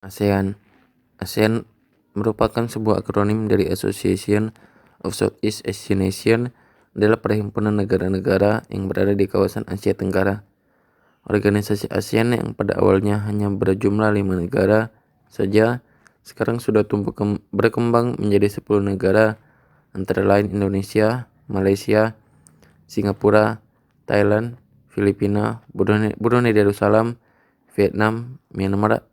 ASEAN. ASEAN merupakan sebuah akronim dari Association of Southeast Asian Nations, adalah perhimpunan negara-negara yang berada di kawasan Asia Tenggara. Organisasi ASEAN yang pada awalnya hanya berjumlah 5 negara saja, sekarang sudah tumbuh berkembang menjadi 10 negara, antara lain Indonesia, Malaysia, Singapura, Thailand, Filipina, Brunei Darussalam, Vietnam, Myanmar,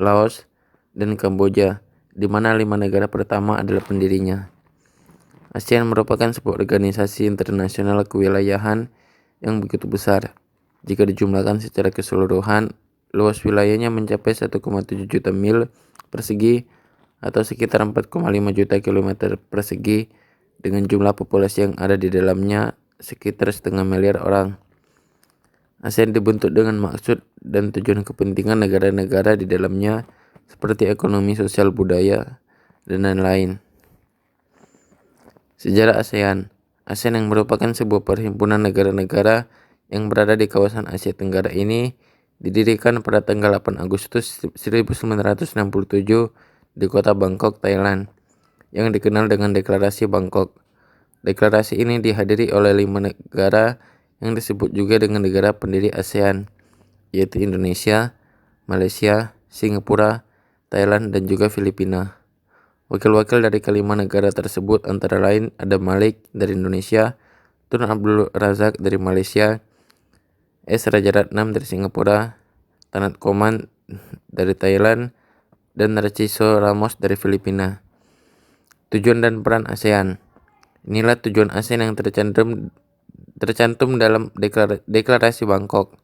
Laos, dan Kamboja, di mana 5 negara pertama adalah pendirinya. ASEAN merupakan sebuah organisasi internasional kewilayahan yang begitu besar. Jika dijumlahkan secara keseluruhan, luas wilayahnya mencapai 1,7 juta mil persegi atau sekitar 4,5 juta kilometer persegi, dengan jumlah populasi yang ada di dalamnya sekitar 0,5 miliar orang. ASEAN dibentuk dengan maksud dan tujuan kepentingan negara-negara di dalamnya, seperti ekonomi, sosial, budaya, dan lain-lain. Sejarah ASEAN. ASEAN yang merupakan sebuah perhimpunan negara-negara yang berada di kawasan Asia Tenggara ini didirikan pada tanggal 8 Agustus 1967 di kota Bangkok, Thailand, yang dikenal dengan Deklarasi Bangkok. Deklarasi ini dihadiri oleh 5 negara yang disebut juga dengan negara pendiri ASEAN, yaitu Indonesia, Malaysia, Singapura, Thailand, dan juga Filipina. Wakil-wakil dari kelima negara tersebut antara lain ada Malik dari Indonesia, Tun Abdul Razak dari Malaysia, S. Rajaratnam dari Singapura, Tanat Koman dari Thailand, dan Narciso Ramos dari Filipina. Tujuan dan peran ASEAN. Inilah tujuan ASEAN yang tercantum dalam Deklarasi Bangkok.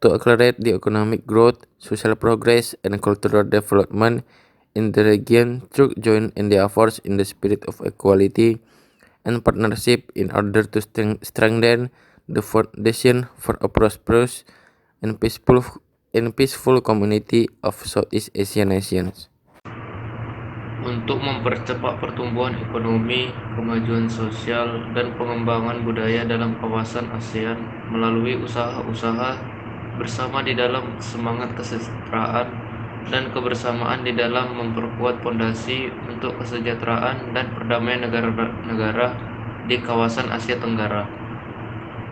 To accelerate the economic growth, social progress, and cultural development in the region through joint efforts in the spirit of equality and partnership in order to strengthen the foundation for a prosperous and peaceful community of Southeast Asian nations. Untuk mempercepat pertumbuhan ekonomi, kemajuan sosial, dan pengembangan budaya dalam kawasan ASEAN melalui usaha-usaha bersama di dalam semangat kesejahteraan dan kebersamaan di dalam memperkuat fondasi untuk kesejahteraan dan perdamaian negara-negara di kawasan Asia Tenggara.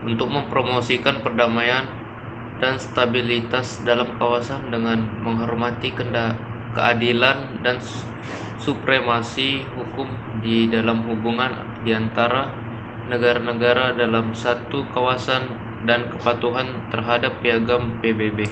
Untuk mempromosikan perdamaian dan stabilitas dalam kawasan dengan menghormati keadilan dan supremasi hukum di dalam hubungan di antara negara-negara dalam satu kawasan dan kepatuhan terhadap piagam PBB.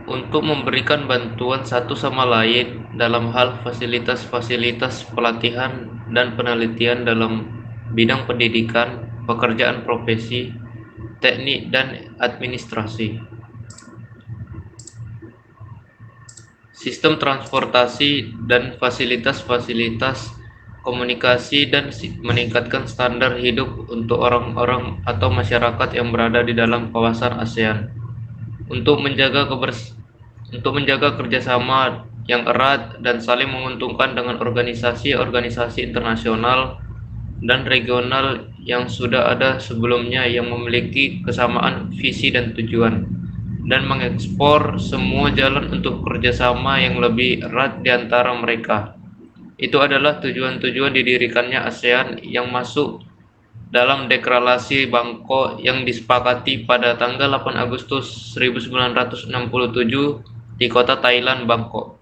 Untuk memberikan bantuan satu sama lain dalam hal fasilitas-fasilitas pelatihan dan penelitian dalam bidang pendidikan, pekerjaan profesi, teknik, dan administrasi. Sistem transportasi dan fasilitas-fasilitas komunikasi dan meningkatkan standar hidup untuk orang-orang atau masyarakat yang berada di dalam kawasan ASEAN. Untuk menjaga kerjasama yang erat dan saling menguntungkan dengan organisasi-organisasi internasional dan regional yang sudah ada sebelumnya yang memiliki kesamaan visi dan tujuan, dan mengekspor semua jalan untuk kerjasama yang lebih erat di antara mereka. Itu adalah tujuan-tujuan didirikannya ASEAN yang masuk dalam Deklarasi Bangkok yang disepakati pada tanggal 8 Agustus 1967 di kota Thailand, Bangkok.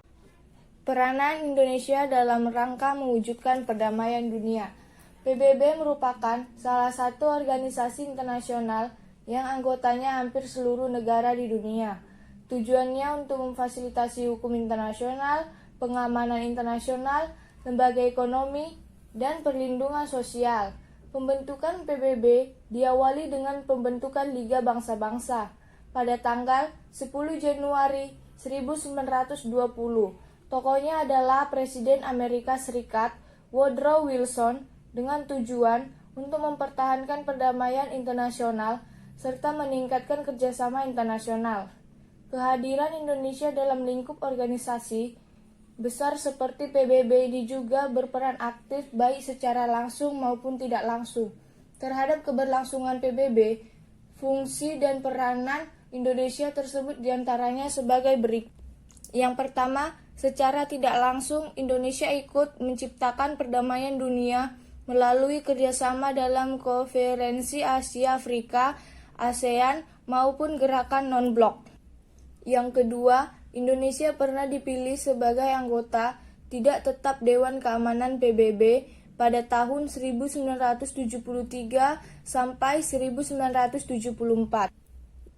Peranan Indonesia dalam rangka mewujudkan perdamaian dunia. PBB merupakan salah satu organisasi internasional yang anggotanya hampir seluruh negara di dunia. Tujuannya untuk memfasilitasi hukum internasional, pengamanan internasional, lembaga ekonomi, dan perlindungan sosial. Pembentukan PBB diawali dengan pembentukan Liga Bangsa-Bangsa pada tanggal 10 Januari 1920. Tokohnya adalah Presiden Amerika Serikat Woodrow Wilson, dengan tujuan untuk mempertahankan perdamaian internasional serta meningkatkan kerjasama internasional. Kehadiran Indonesia dalam lingkup organisasi besar seperti PBB juga berperan aktif baik secara langsung maupun tidak langsung terhadap keberlangsungan PBB, fungsi dan peranan Indonesia tersebut diantaranya sebagai berikut. Yang pertama, secara tidak langsung Indonesia ikut menciptakan perdamaian dunia melalui kerjasama dalam Konferensi Asia Afrika, ASEAN, maupun gerakan non-blok. Yang kedua, Indonesia pernah dipilih sebagai anggota tidak tetap Dewan Keamanan PBB pada tahun 1973 sampai 1974.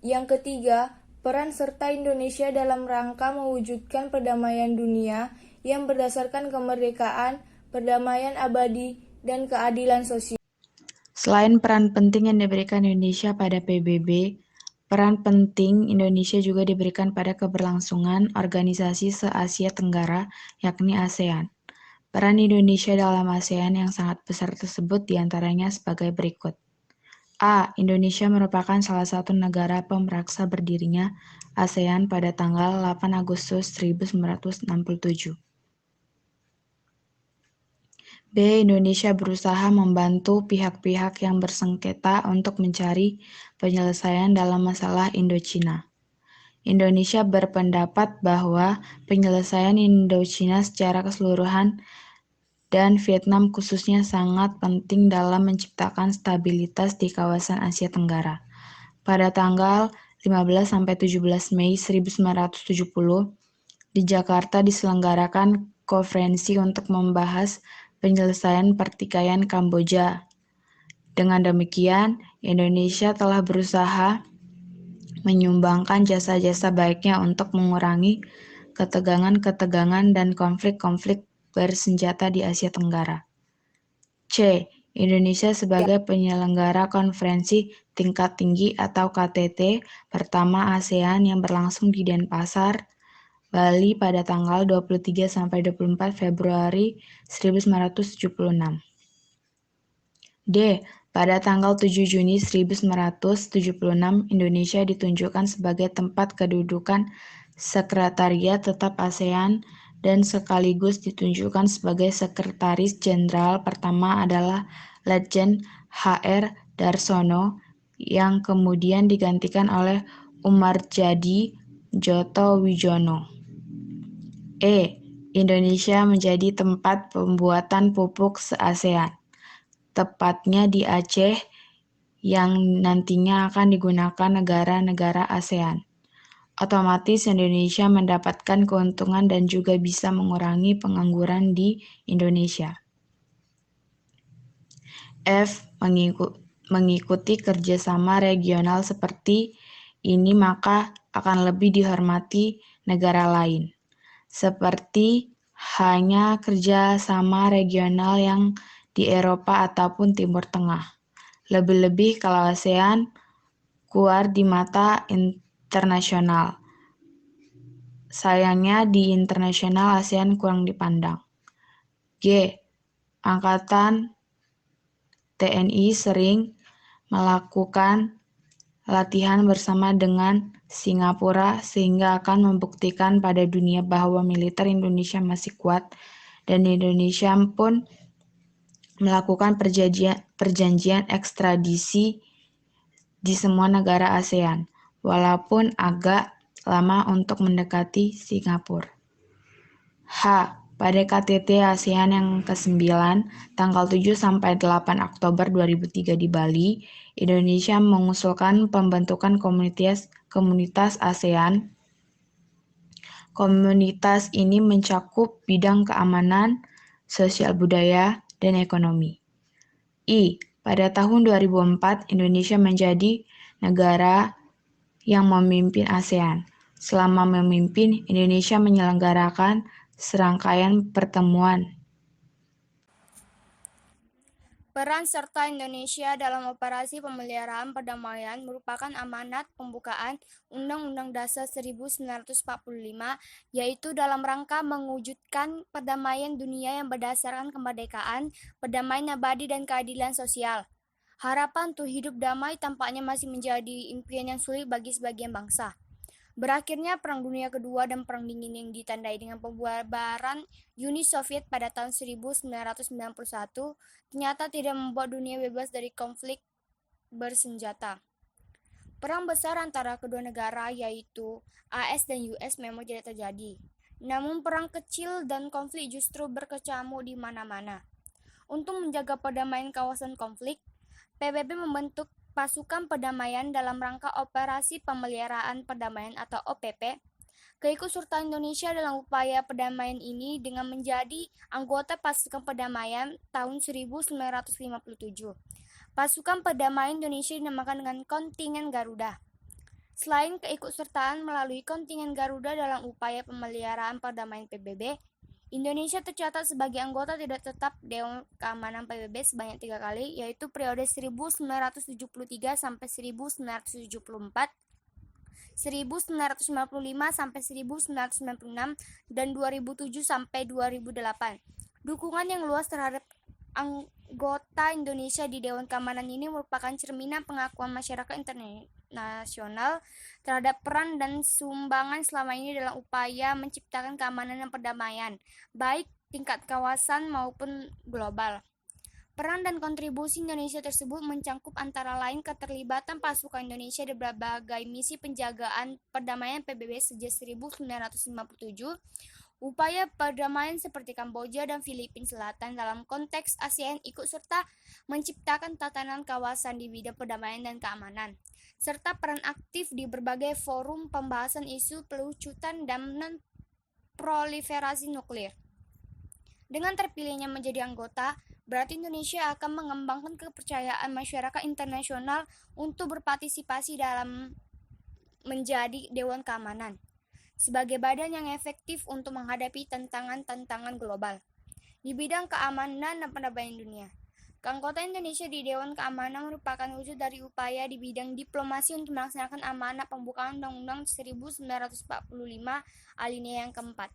Yang ketiga, peran serta Indonesia dalam rangka mewujudkan perdamaian dunia yang berdasarkan kemerdekaan, perdamaian abadi, dan keadilan sosial. Selain peran penting yang diberikan Indonesia pada PBB, peran penting Indonesia juga diberikan pada keberlangsungan organisasi se-Asia Tenggara, yakni ASEAN. Peran Indonesia dalam ASEAN yang sangat besar tersebut diantaranya sebagai berikut. A. Indonesia merupakan salah satu negara pemeraksa berdirinya ASEAN pada tanggal 8 Agustus 1967. B. Indonesia berusaha membantu pihak-pihak yang bersengketa untuk mencari penyelesaian dalam masalah Indochina. Indonesia berpendapat bahwa penyelesaian Indochina secara keseluruhan dan Vietnam khususnya sangat penting dalam menciptakan stabilitas di kawasan Asia Tenggara. Pada tanggal 15-17 Mei 1970, di Jakarta diselenggarakan konferensi untuk membahas penyelesaian pertikaian Kamboja. Dengan demikian, Indonesia telah berusaha menyumbangkan jasa-jasa baiknya untuk mengurangi ketegangan-ketegangan dan konflik-konflik bersenjata di Asia Tenggara. C. Indonesia sebagai penyelenggara konferensi tingkat tinggi atau KTT pertama ASEAN yang berlangsung di Denpasar, Bali pada tanggal 23-24 Februari 1976. D. Pada tanggal 7 Juni 1976, Indonesia ditunjukkan sebagai tempat kedudukan Sekretariat Tetap ASEAN dan sekaligus ditunjukkan sebagai Sekretaris Jenderal pertama adalah Letjen H.R. Darsono yang kemudian digantikan oleh Umarjadi Djoto Wijono. E. Indonesia menjadi tempat pembuatan pupuk se-ASEAN, tepatnya di Aceh yang nantinya akan digunakan negara-negara ASEAN. Otomatis Indonesia mendapatkan keuntungan dan juga bisa mengurangi pengangguran di Indonesia. F. Mengikuti kerjasama regional seperti ini maka akan lebih dihormati negara lain, seperti hanya kerjasama regional yang di Eropa ataupun Timur Tengah. Lebih-lebih kalau ASEAN keluar di mata internasional. Sayangnya di internasional ASEAN kurang dipandang. G. Angkatan TNI sering melakukan latihan bersama dengan Singapura sehingga akan membuktikan pada dunia bahwa militer Indonesia masih kuat dan Indonesia pun melakukan perjanjian ekstradisi di semua negara ASEAN, walaupun agak lama untuk mendekati Singapura. H. Pada KTT ASEAN yang ke-9, tanggal 7-8 Oktober 2003 di Bali, Indonesia mengusulkan pembentukan komunitas ASEAN. Komunitas ini mencakup bidang keamanan, sosial budaya, dan ekonomi. I. Pada tahun 2004, Indonesia menjadi negara yang memimpin ASEAN. Selama memimpin, Indonesia menyelenggarakan serangkaian pertemuan. Peran serta Indonesia dalam operasi pemeliharaan perdamaian merupakan amanat pembukaan Undang-Undang Dasar 1945, yaitu dalam rangka mewujudkan perdamaian dunia yang berdasarkan kemerdekaan, perdamaian abadi, dan keadilan sosial. Harapan untuk hidup damai tampaknya masih menjadi impian yang sulit bagi sebagian bangsa. Berakhirnya Perang Dunia Kedua dan Perang Dingin yang ditandai dengan pembubaran Uni Soviet pada tahun 1991 ternyata tidak membuat dunia bebas dari konflik bersenjata. Perang besar antara kedua negara yaitu AS dan US memang tidak terjadi. Namun perang kecil dan konflik justru berkecamuk di mana-mana. Untuk menjaga perdamaian kawasan konflik, PBB membentuk Pasukan Perdamaian dalam rangka Operasi Pemeliharaan Perdamaian atau OPP. Keikutsertaan Indonesia dalam upaya perdamaian ini dengan menjadi anggota Pasukan Perdamaian tahun 1957. Pasukan Perdamaian Indonesia dinamakan dengan Kontingen Garuda. Selain keikutsertaan melalui Kontingen Garuda dalam upaya pemeliharaan perdamaian PBB, Indonesia tercatat sebagai anggota tidak tetap Dewan Keamanan PBB sebanyak 3 kali, yaitu periode 1973 sampai 1974, 1995 sampai 1996, dan 2007 sampai 2008. Dukungan yang luas terhadap anggota Indonesia di Dewan Keamanan ini merupakan cerminan pengakuan masyarakat internasional terhadap peran dan sumbangan selama ini dalam upaya menciptakan keamanan dan perdamaian, baik tingkat kawasan maupun global. Peran dan kontribusi Indonesia tersebut mencangkup antara lain keterlibatan pasukan Indonesia di berbagai misi penjagaan perdamaian PBB sejak 1957, upaya perdamaian seperti Kamboja dan Filipina Selatan dalam konteks ASEAN ikut serta menciptakan tatanan kawasan di bidang perdamaian dan keamanan, serta peran aktif di berbagai forum pembahasan isu pelucutan dan non-proliferasi nuklir. Dengan terpilihnya menjadi anggota, berarti Indonesia akan mengembangkan kepercayaan masyarakat internasional untuk berpartisipasi dalam menjadi Dewan Keamanan sebagai badan yang efektif untuk menghadapi tantangan-tantangan global di bidang keamanan dan perdamaian dunia. Keanggotaan Indonesia di Dewan Keamanan merupakan wujud dari upaya di bidang diplomasi untuk melaksanakan amanat pembukaan Undang-Undang 1945 alinea yang keempat.